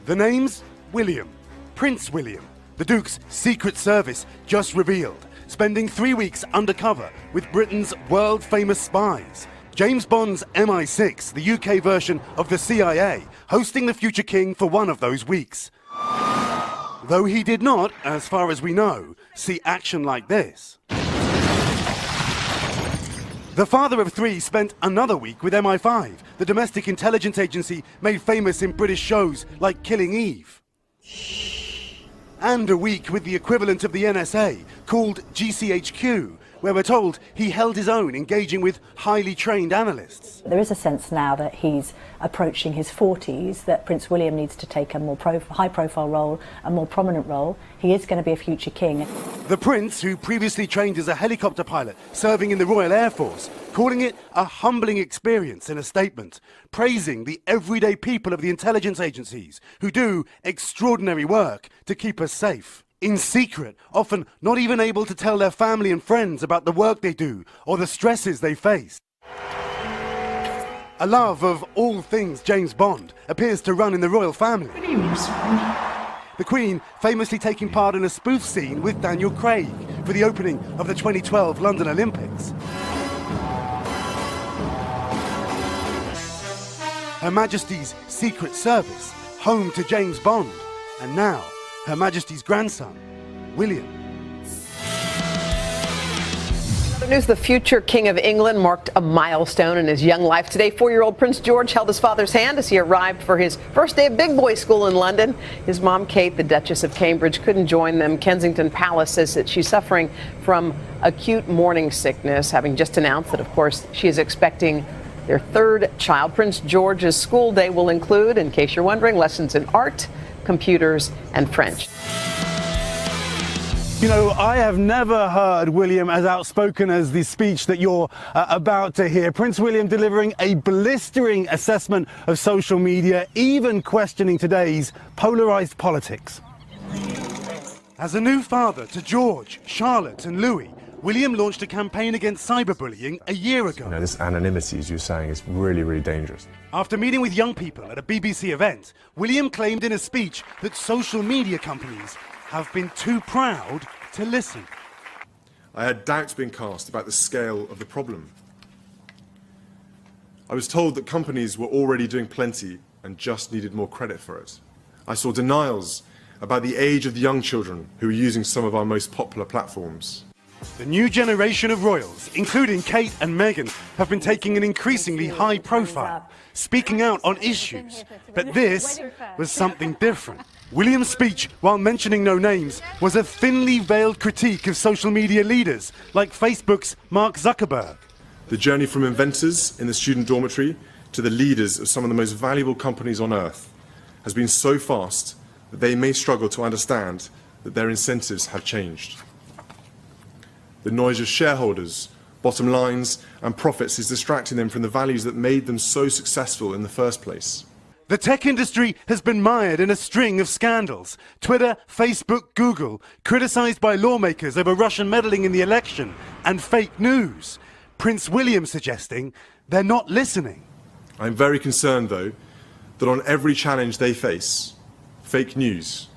The name's William, Prince William. The Duke's Secret Service just revealed, spending 3 weeks undercover with Britain's world-famous spies. James Bond's MI6, the UK version of the CIA, hosting the future king for one of those weeks. Though he did not, as far as we know, see action like this. The father of three spent another week with MI5, the domestic intelligence agency made famous in British shows like Killing Eve. And a week with the equivalent of the NSA, called GCHQ, where we're told he held his own, engaging with highly trained analysts. There is a sense now that he's approaching his 40s, that Prince William needs to take a more high-profile role, a more prominent role. He is going to be a future king. The Prince, who previously trained as a helicopter pilot, serving in the Royal Air Force, calling it a humbling experience in a statement, praising the everyday people of the intelligence agencies who do extraordinary work to keep us safe. In secret, often not even able to tell their family and friends about the work they do or the stresses they face. A love of all things James Bond appears to run in the royal family. The Queen famously taking part in a spoof scene with Daniel Craig for the opening of the 2012 London Olympics. Her Majesty's Secret Service, home to James Bond, and now Her Majesty's grandson, William. News: the future King of England marked a milestone in his young life today. 4-year-old Prince George held his father's hand as he arrived for his first day of big boy school in London. His mom, Kate, the Duchess of Cambridge, couldn't join them. Kensington Palace says that she's suffering from acute morning sickness, having just announced that, of course, she is expecting their third child. Prince George's school day will include, in case you're wondering, lessons in art, computers, and French. You know, I have never heard William as outspoken as the speech that you're about to hear. Prince William delivering a blistering assessment of social media, even questioning today's polarized politics. As a new father to George, Charlotte and Louis, William launched a campaign against cyberbullying a year ago. You know, this anonymity, as you're saying, is really, really dangerous. After meeting with young people at a BBC event, William claimed in a speech that social media companies have been too proud to listen. I had doubts being cast about the scale of the problem. I was told that companies were already doing plenty and just needed more credit for it. I saw denials about the age of the young children who were using some of our most popular platforms. The new generation of royals, including Kate and Meghan, have been taking an increasingly high profile, speaking out on issues. But this was something different. William's speech, while mentioning no names, was a thinly veiled critique of social media leaders like Facebook's Mark Zuckerberg. The journey from inventors in the student dormitory to the leaders of some of the most valuable companies on earth has been so fast that they may struggle to understand that their incentives have changed. The noise of shareholders, bottom lines and profits is distracting them from the values that made them so successful in the first place. The tech industry has been mired in a string of scandals. Twitter, Facebook, Google, criticized by lawmakers over Russian meddling in the election and fake news. Prince William suggesting they're not listening. I'm very concerned, though, that on every challenge they face, fake news,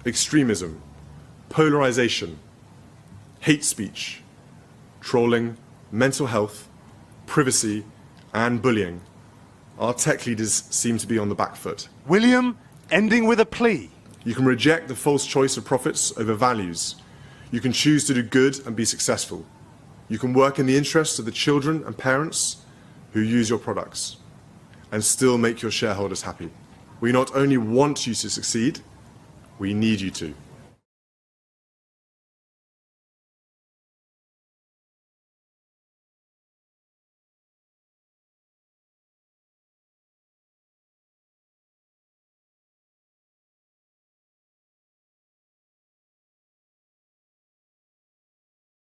extremism, polarization, hate speech, trolling, mental health, privacy, and bullying, our tech leaders seem to be on the back foot. William ending with a plea. You can reject the false choice of profits over values. You can choose to do good and be successful. You can work in the interests of the children and parents who use your products and still make your shareholders happy. We not only want you to succeed, we need you to.